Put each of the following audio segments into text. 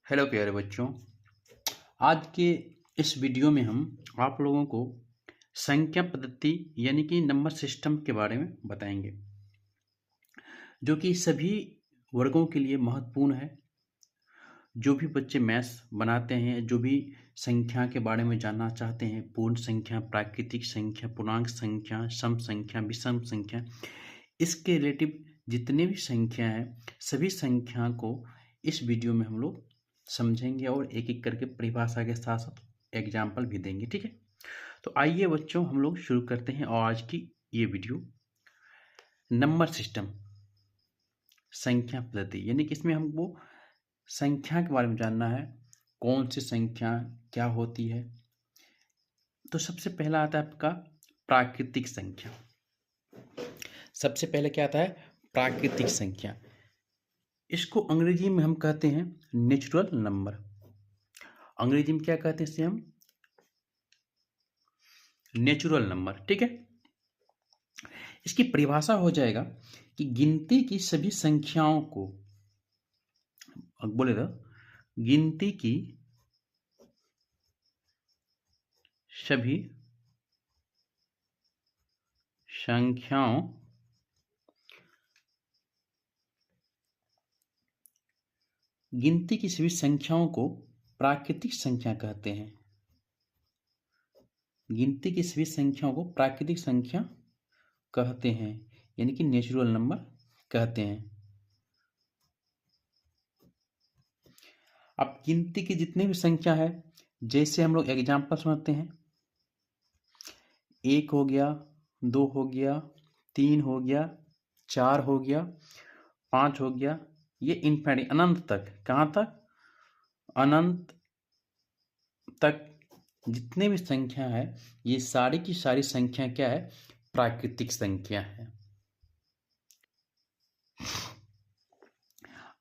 Hello प्यारे बच्चों। आज के इस वीडियो में हम आप लोगों को संख्या पद्धति यानी कि नंबर सिस्टम के बारे में बताएंगे, जो कि सभी वर्गों के लिए महत्वपूर्ण है। जो भी बच्चे मैथ्स बनाते हैं, जो भी संख्या के बारे में जानना चाहते हैं, पूर्ण संख्या, प्राकृतिक संख्या, पूर्णांक संख्या, सम संख्या, विषम संख्या, इसके रिलेटिव जितने भी संख्या हैं, सभी संख्या को इस वीडियो में हम लोग समझेंगे और एक एक करके परिभाषा के साथ साथ एग्जाम्पल भी देंगे। ठीक है, तो आइए बच्चों हम लोग शुरू करते हैं। और आज की ये वीडियो नंबर सिस्टम, संख्या पद्धति, यानी कि इसमें हमको संख्या के बारे में जानना है, कौन सी संख्या क्या होती है। तो सबसे पहला आता है आपका प्राकृतिक संख्या। सबसे पहले क्या आता है? प्राकृतिक संख्या। इसको अंग्रेजी में हम कहते हैं नेचुरल नंबर। अंग्रेजी में क्या कहते हैं इसे? हम नेचुरल नंबर। ठीक है, इसकी परिभाषा हो जाएगा कि गिनती की सभी संख्याओं को, बोलेगा गिनती की सभी संख्याओं गिनती की सभी संख्याओं को प्राकृतिक संख्या कहते हैं। गिनती की सभी संख्याओं को प्राकृतिक संख्या कहते हैं, यानी कि नेचुरल नंबर कहते हैं। अब गिनती की जितने भी संख्या है, जैसे हम लोग एग्जाम्पल समझते हैं, 1 हो गया, 2 हो गया, 3 हो गया, 4 हो गया, 5 हो गया, ये इन्फिनिटी अनंत तक। कहाँ तक? अनंत तक जितने भी संख्या है, ये सारी की सारी संख्या क्या है? प्राकृतिक संख्या है।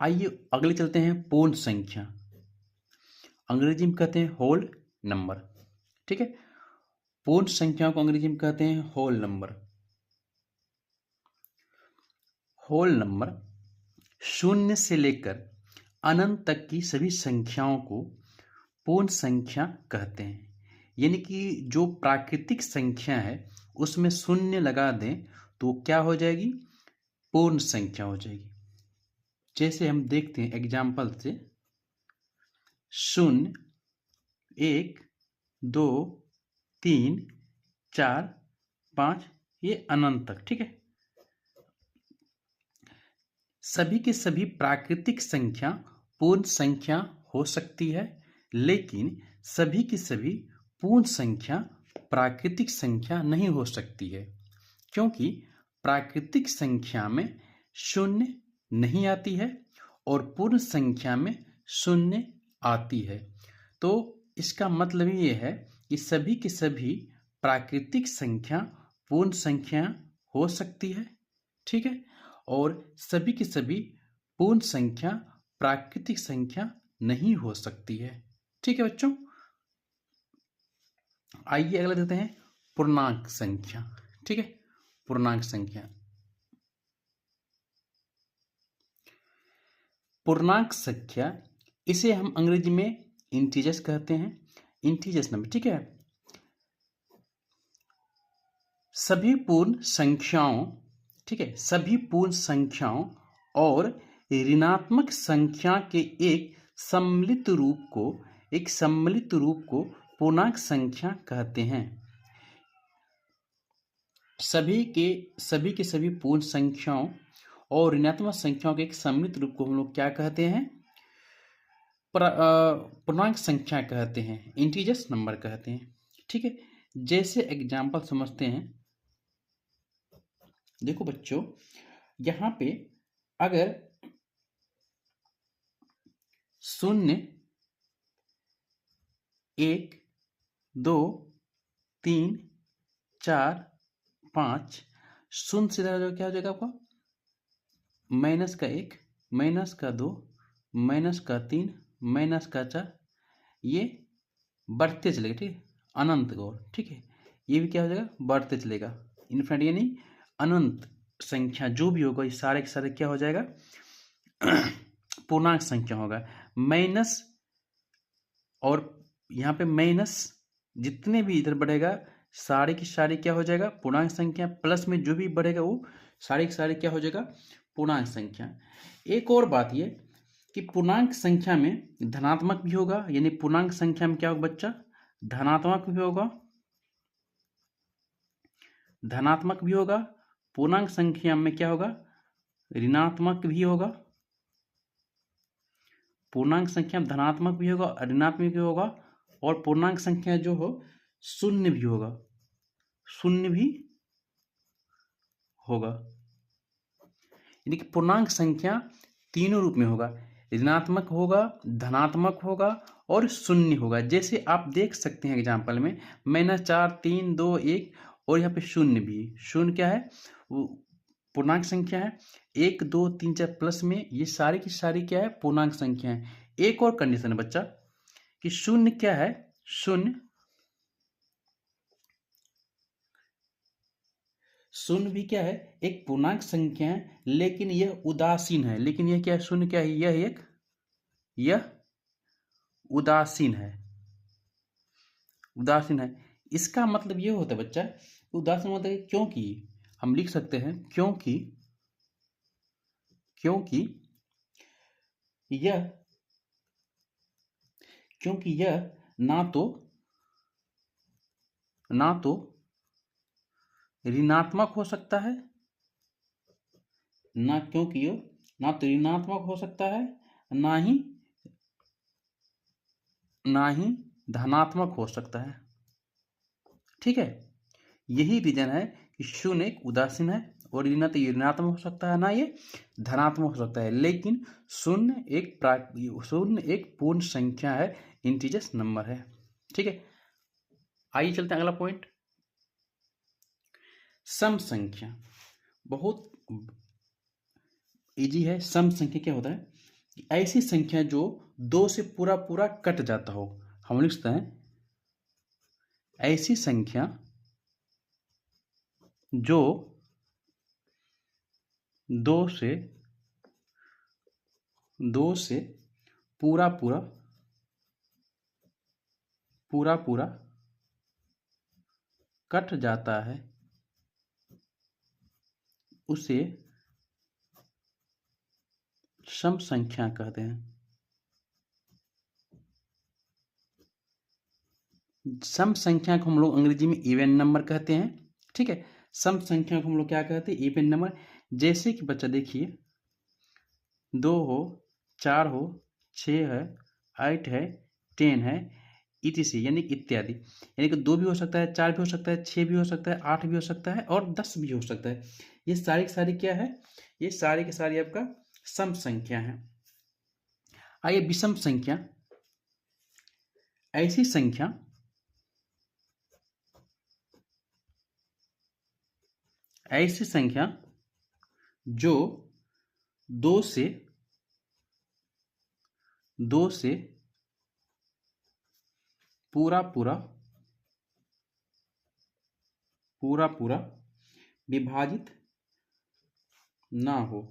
आइए अगले चलते हैं, पूर्ण संख्या। अंग्रेजी में कहते हैं होल नंबर। ठीक है, पूर्ण संख्या को अंग्रेजी में कहते हैं होल नंबर। होल नंबर शून्य से लेकर अनंत तक की सभी संख्याओं को पूर्ण संख्या कहते हैं। यानी कि जो प्राकृतिक संख्या है उसमें शून्य लगा दें तो क्या हो जाएगी? पूर्ण संख्या हो जाएगी। जैसे हम देखते हैं एग्जाम्पल से, 0, 1, 2, 3, 4, 5, ये अनंत तक। ठीक है, सभी के सभी प्राकृतिक संख्या पूर्ण संख्या हो सकती है, लेकिन सभी की सभी पूर्ण संख्या प्राकृतिक संख्या नहीं हो सकती है, क्योंकि प्राकृतिक संख्या में शून्य नहीं आती है और पूर्ण संख्या में शून्य आती है। तो इसका मतलब ये है कि सभी की सभी प्राकृतिक संख्या पूर्ण संख्या हो सकती है। ठीक है, और सभी की सभी पूर्ण संख्या प्राकृतिक संख्या नहीं हो सकती है। ठीक है बच्चों, आइए अगला देखते हैं पूर्णांक संख्या। ठीक है, पूर्णांक संख्या। पूर्णांक संख्या, इसे हम अंग्रेजी में इंटीजर्स कहते हैं, इंटीजर्स नंबर। ठीक है, सभी पूर्ण संख्याओं, ठीक है, सभी पूर्ण संख्याओं और ऋणात्मक संख्या के एक सम्मिलित रूप को पूर्णांक संख्या कहते हैं। सभी के सभी पूर्ण संख्याओं और ऋणात्मक संख्याओं के एक सम्मिलित रूप को हम लोग क्या कहते हैं? पूर्णांक संख्या कहते हैं, इंटीजर्स नंबर कहते हैं। ठीक है, जैसे एग्जाम्पल समझते हैं। देखो बच्चों, यहां पे अगर 0, 1, 2, 3, 4, 5, 0 से क्या हो जाएगा आपका? -1, -2, -3, -4, ये बढ़ते चलेगा। ठीक है, अनंत को। ठीक है, ये भी क्या हो जाएगा? बढ़ते चलेगा। इन्फिनिटी यानी अनंत संख्या जो भी होगा, ये सारे के सारे क्या हो जाएगा? पूर्णांक संख्या होगा। और यहाँ पे माइनस जितने भी इधर बढ़ेगा सारे की सारी क्या हो जाएगा, पूर्णांक संख्या। प्लस में जो भी बढ़ेगा वो सारी की सारी क्या हो जाएगा, पूर्णांक संख्या। एक और बात ये कि पूर्णांक संख्या में धनात्मक भी होगा, यानी पूर्णांक संख्या में क्या होगा बच्चा, धनात्मक भी होगा, धनात्मक भी होगा। पूर्णांक संख्या में क्या होगा, ऋणात्मक भी होगा। पूर्णांक संख्या में धनात्मक भी होगा, ऋणात्मक भी होगा, और पूर्णांक संख्या जो हो शून्य भी होगा, शून्य भी होगा। यानी कि पूर्णांक संख्या तीनों रूप में होगा, ऋणात्मक होगा, धनात्मक होगा और शून्य होगा। जैसे आप देख सकते हैं एग्जाम्पल में -4 3 2 1, और यहाँ पे शून्य भी। शून्य क्या है, वो पूर्णांक संख्या है। 1 2 3 4 प्लस में ये सारी की सारी क्या है, पूर्णांक संख्या है। एक और कंडीशन है बच्चा कि शून्य क्या है, शून्य शून्य भी क्या है, एक पूर्णांक संख्या है, लेकिन यह उदासीन है। लेकिन यह क्या है, शून्य क्या है, यह उदासीन है, उदासीन है। इसका मतलब यह होता है बच्चा, उदासीन होता है क्योंकि हम लिख सकते हैं क्योंकि यह ना तो ऋणात्मक हो सकता है, क्योंकि ये ना तो ऋणात्मक हो सकता है, ना ही धनात्मक हो सकता है। ठीक है, यही रीजन है कि शून्य एक उदासीन है, और ना तो ऋणात्मक हो सकता है, ना ये धनात्मक हो सकता है। लेकिन शून्य एक पूर्ण संख्या है, इंटीजर्स नंबर है। ठीक है, आइए चलते हैं अगला पॉइंट, सम संख्या। बहुत इजी है। सम संख्या क्या होता है, ऐसी संख्या जो 2 से पूरा पूरा कट जाता हो। हम लिखते हैं ऐसी संख्या जो 2 से पूरा पूरा कट जाता है, उसे सम संख्या कहते हैं। सम संख्या को हम लोग अंग्रेजी में इवन नंबर कहते हैं। ठीक है, सम संख्या को हम लोग क्या कहते हैं, इवन नंबर। जैसे कि बच्चा देखिए 2 हो, 4 हो, 6 है, 8 है, 10 है, etc, यानी इत्यादि। यानी कि 2 भी हो सकता है, 4 भी हो सकता है, 6 भी हो सकता है, 8 भी हो सकता है, और 10 भी हो सकता है। ये सारी की सारी क्या है, ये सारी की सारी आपका सम संख्या है। आइए विषम संख्या। ऐसी संख्या जो 2 से पूरा विभाजित ना हो,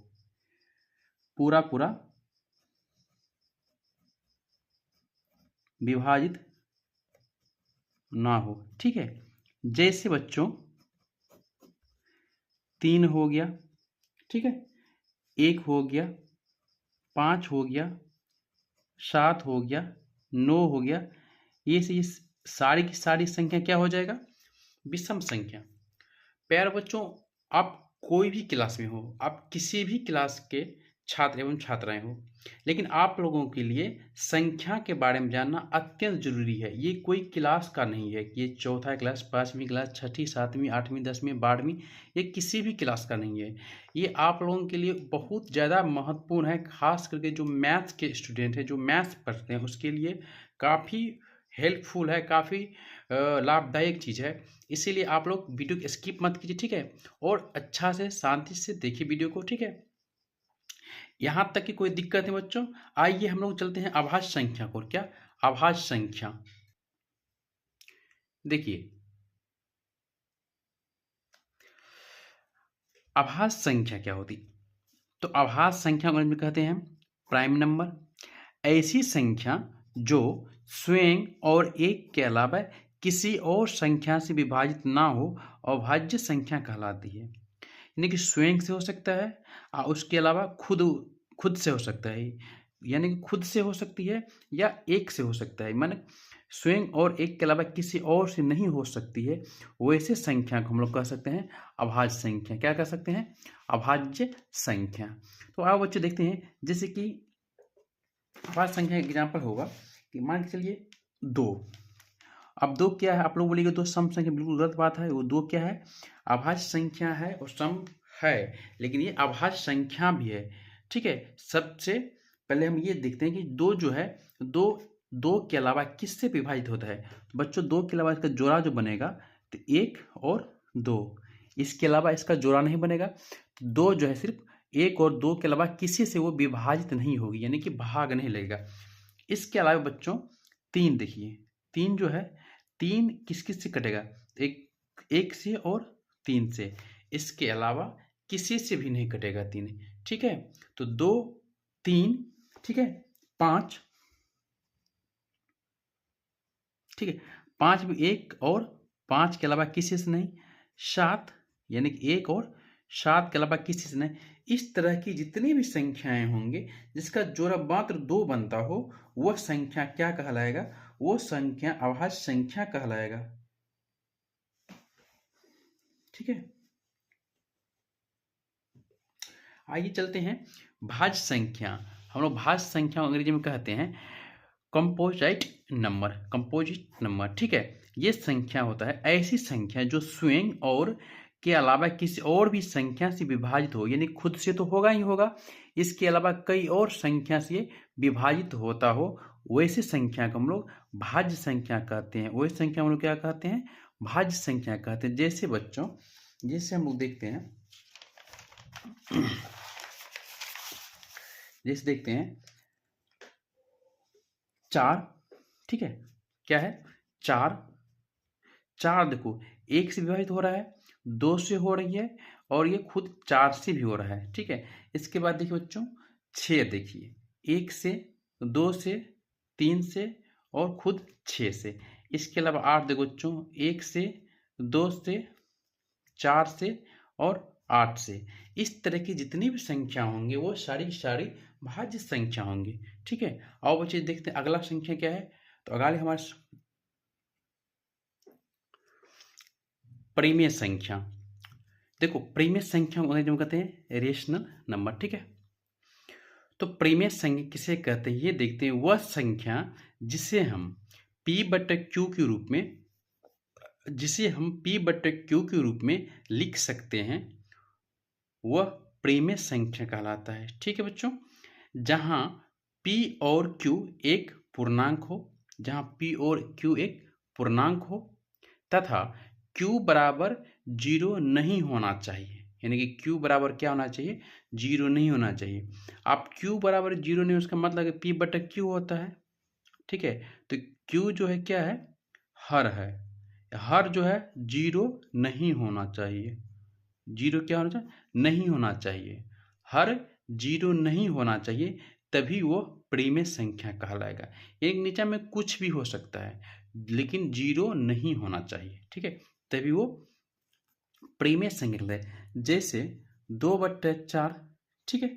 पूरा विभाजित ना हो। ठीक है, जैसे बच्चों 3 हो गया, ठीक है, 1 हो गया, 5 हो गया, 7 हो गया, 9 हो गया, ये सारी की सारी संख्या क्या हो जाएगा, विषम संख्या। प्यारे बच्चों, आप कोई भी क्लास में हो, आप किसी भी क्लास के छात्र एवं छात्राएं हो, लेकिन आप लोगों के लिए संख्या के बारे में जानना अत्यंत जरूरी है। ये कोई क्लास का नहीं है कि ये चौथा क्लास, 5वीं क्लास, 6ठी 7वीं 8वीं 10वीं 12वीं, ये किसी भी क्लास का नहीं है। ये आप लोगों के लिए बहुत ज़्यादा महत्वपूर्ण है, खास करके जो मैथ्स के स्टूडेंट हैं, जो मैथ्स पढ़ते हैं, उसके लिए काफ़ी हेल्पफुल है, काफ़ी लाभदायक चीज़ है। इसीलिए आप लोग वीडियो को स्किप मत कीजिए, ठीक है, और अच्छा से शांति से देखिए वीडियो को। ठीक है, यहाँ तक कि कोई दिक्कत है बच्चों। आइए हम लोग चलते हैं अभाज्य संख्या को। क्या अभाज्य संख्या, देखिए अभाज्य संख्या क्या होती, तो अभाज्य संख्या को कहते हैं प्राइम नंबर। ऐसी संख्या जो स्वयं और एक के अलावा किसी और संख्या से विभाजित ना हो अभाज्य संख्या कहलाती है। यानी कि स्वयं से हो सकता है और उसके अलावा खुद से हो सकता है, यानी कि खुद से हो सकती है या एक से हो सकता है, माने स्वयं और एक के अलावा किसी और से नहीं हो सकती है, वैसे संख्या को हम लोग कह सकते हैं अभाज्य संख्या। क्या कह सकते हैं? अभाज्य संख्या। तो आप बच्चे देखते हैं, जैसे कि अभाज्य संख्या का एग्जाम्पल होगा कि मान के चलिए 2। अब 2 क्या है? आप लोग बोलेंगे 2 सम संख्या, बिल्कुल गलत बात है। वो 2 क्या है? अभाज्य संख्या है और सम है, लेकिन ये अभाज्य संख्या भी है। ठीक है, सबसे पहले हम ये देखते हैं कि 2 जो है, 2 के अलावा किससे विभाजित होता है? बच्चों 2 के अलावा इसका जोड़ा जो बनेगा तो 1 और 2, इसके अलावा इसका जोड़ा नहीं बनेगा। 2 जो है सिर्फ 1 और 2 के अलावा किसी से वो विभाजित नहीं होगी, यानी कि भाग नहीं लगेगा। इसके अलावा बच्चों 3 देखिए, 3 जो है, 3 किस किस से कटेगा? एक से और 3 से, इसके अलावा किसी से भी नहीं कटेगा 3। ठीक है, तो 2 3, ठीक है, 5, ठीक है, 5 भी 1 और 5 के अलावा किसी से नहीं, 7, यानी कि 1 और 7 के अलावा किसी से नहीं। इस तरह की जितनी भी संख्याएं होंगे जिसका जोड़ा मात्र 2 बनता हो, वह संख्या क्या कहलाएगा? वो संख्या अभाज्य संख्या कहलाएगा। ठीक है, आइए चलते हैं भाज्य संख्या। हम लोग भाज्य संख्या अंग्रेजी में कहते हैं कंपोजिट नंबर। ठीक है, ये संख्या होता है ऐसी संख्या जो स्वयं और के अलावा किसी और भी संख्या से विभाजित हो, यानी खुद से तो होगा ही होगा, इसके अलावा कई और संख्या से विभाजित होता हो, वैसे संख्या को हम लोग भाज्य संख्या कहते हैं। वही संख्या हम लोग क्या कहते हैं? भाज्य संख्या कहते हैं। जैसे बच्चों, जैसे हम लोग देखते हैं, जैसे देखते हैं 4, ठीक है, क्या है? 4 देखो 1 से विभाजित हो रहा है, 2 से हो रही है, और ये खुद 4 से भी हो रहा है। ठीक है, इसके बाद देखिए बच्चों 6, देखिए 1 से, 2 से, 3 से और खुद 6 से। इसके अलावा 8 देखो बच्चों, 1 से, 2 से, 4 से और 8 से। इस तरह की जितनी भी संख्या होंगी वो सारी सारी भाज्य संख्या होंगी। ठीक है, आओ बच्चे देखते हैं अगला संख्या क्या है। तो अगला हमारे परिमेय संख्या। देखो परिमेय संख्या जो कहते हैं रेशनल नंबर। ठीक है, तो परिमेय संख्या किसे कहते हैं ये देखते हैं। वह संख्या जिसे हम p/q के रूप में, के रूप में लिख सकते हैं, वह परिमेय संख्या कहलाता है। ठीक है बच्चों, जहां p और q एक पूर्णांक हो, तथा q बराबर 0 नहीं होना चाहिए, यानी कि q बराबर क्या होना चाहिए? 0 नहीं होना चाहिए। आप q बराबर 0 नहीं, उसका मतलब है p/q होता है। ठीक है, तो q जो है क्या है? हर है। हर जो है 0 नहीं होना चाहिए। 0 क्या होना चाहिए? नहीं होना चाहिए। हर 0 नहीं होना चाहिए, तभी वो परिमेय संख्या कहलाएगा। एक नीचे में कुछ भी हो सकता है, लेकिन 0 नहीं होना चाहिए। ठीक है, तभी वो परिमेय संख्या कहलाएगा। जैसे 2/4, ठीक है,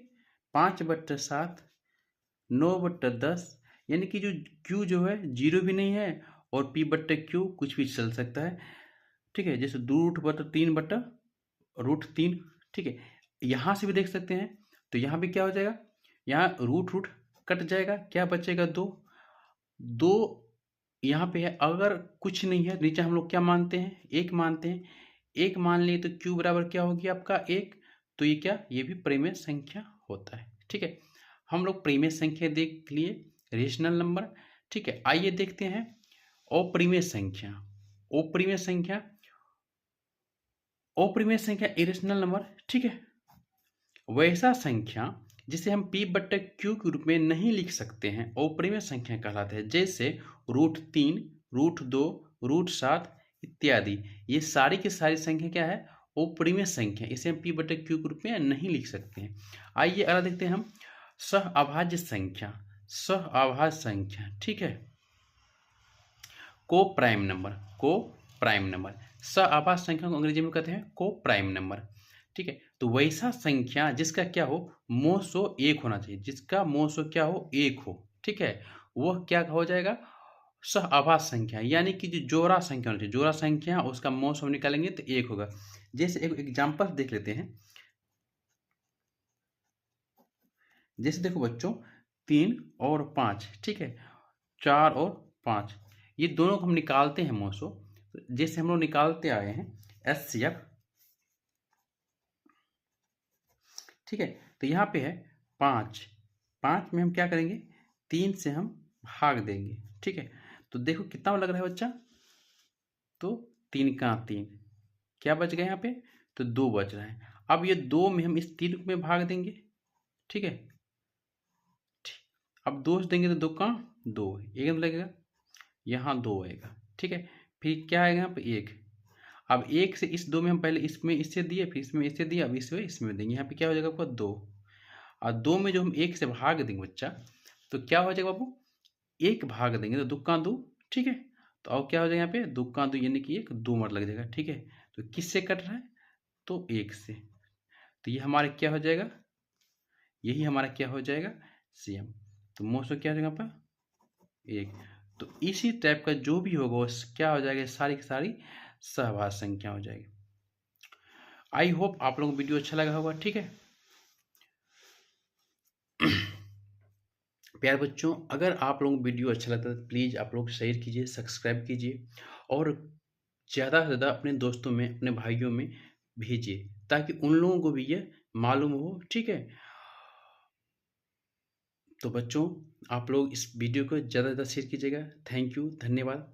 5/7, 9/10, यानी कि जो q जो है 0 भी नहीं है और p/q कुछ भी चल सकता है। ठीक है, जैसे 2√3/√3। ठीक है, यहाँ से भी देख सकते हैं, तो यहाँ भी क्या हो जाएगा? यहाँ रूट कट जाएगा, क्या बचेगा? 2 यहाँ पे है। अगर कुछ नहीं है, नीचे हम लोग क्या मानते हैं? 1 मानते हैं। 1 मान लिए तो q बराबर क्या होगी आपका? 1। तो ये क्या? ये भी परिमेय संख्या होता है। ठीक है, हम लोग परिमेय संख्या देख लिए, रेशनल नंबर। ठीक है, आइए देखते हैं अपरिमेय संख्या। अपरिमेय संख्या इरेशनल नंबर। ठीक है, वैसा संख्या जिसे हम p/q के रूप में नहीं लिख सकते हैं, अपरिमेय संख्या कहलाते हैं। जैसे √3, √2, √7 इत्यादि, ये सारी की सारी संख्या क्या है? अपरिमेय संख्या, इसे हम p/q के रूप में नहीं लिख सकते हैं। आइए अगला देखते हैं हम सह अभाज्य संख्या। सहआभाज्य संख्या, ठीक है। को प्राइम नंबर, को प्राइम नंबर, सहआभाज्य संख्या को अंग्रेजी में कहते हैं को प्राइम नंबर, ठीक है। तो वैसा संख्या जिसका क्या हो मोसो एक होना चाहिए, जिसका मोसो क्या हो एक हो, ठीक है, वह क्या हो जाएगा सहआभाज्य संख्या, यानी कि जो जोड़ा संख्या होनी चाहिए, जोड़ा संख्या उसका मोस हम निकालेंगे तो एक होगा। जैसे एक एग्जाम्पल देख लेते हैं। जैसे देखो बच्चों 3 और 5, ठीक है, 4 और 5, ये दोनों को हम निकालते हैं मोसो। जैसे हम लोग निकालते आए हैं HCF, ठीक है। तो यहाँ पे है 5, 5 में हम क्या करेंगे 3 से हम भाग देंगे, ठीक है। तो देखो कितना लग रहा है बच्चा, तो 3 का 3, क्या बच गया यहाँ पे, तो 2 बच रहा है। अब ये 2 में हम इस 3 में भाग देंगे, ठीक है। अब 2 से देंगे तो 2 का 2, एक लगेगा, यहाँ 2 आएगा, ठीक है। फिर क्या आएगा यहाँ पे 1। अब 1 से इस 2 में हम पहले इसमें इससे दिए, फिर इसमें इससे दिए, अब इसमें देंगे, यहाँ पे क्या हो जाएगा आपका 2। और 2 में जो हम 1 से भाग देंगे बच्चा, तो क्या हो जाएगा बाबू 1 भाग देंगे तो 2 का 2, ठीक है। तो अब क्या हो जाएगा यहाँ पे 2 का 2 यानी कि 1 2 मर लग जाएगा, ठीक है। तो किससे कट रहा है, तो 1 से। तो ये हमारा क्या हो जाएगा, यही हमारा क्या हो जाएगा CM। तो मोसो क्या हो जाएगा आपका 1। तो इसी टाइप का जो भी होगा वो क्या हो जाएगा, सारी की सारी सहभाज्य संख्या हो जाएगी। आई होप आप लोगों को वीडियो अच्छा लगा होगा, ठीक है। प्यारे बच्चों, अगर आप लोगों को वीडियो अच्छा लगता है तो प्लीज़ आप लोग शेयर कीजिए, सब्सक्राइब कीजिए और ज़्यादा से ज़्यादा अपने दोस्तों में, अपने भाइयों में भेजिए, ताकि उन लोगों को भी ये मालूम हो, ठीक है। तो बच्चों आप लोग इस वीडियो को ज़्यादा से ज़्यादा शेयर कीजिएगा। थैंक यू, धन्यवाद।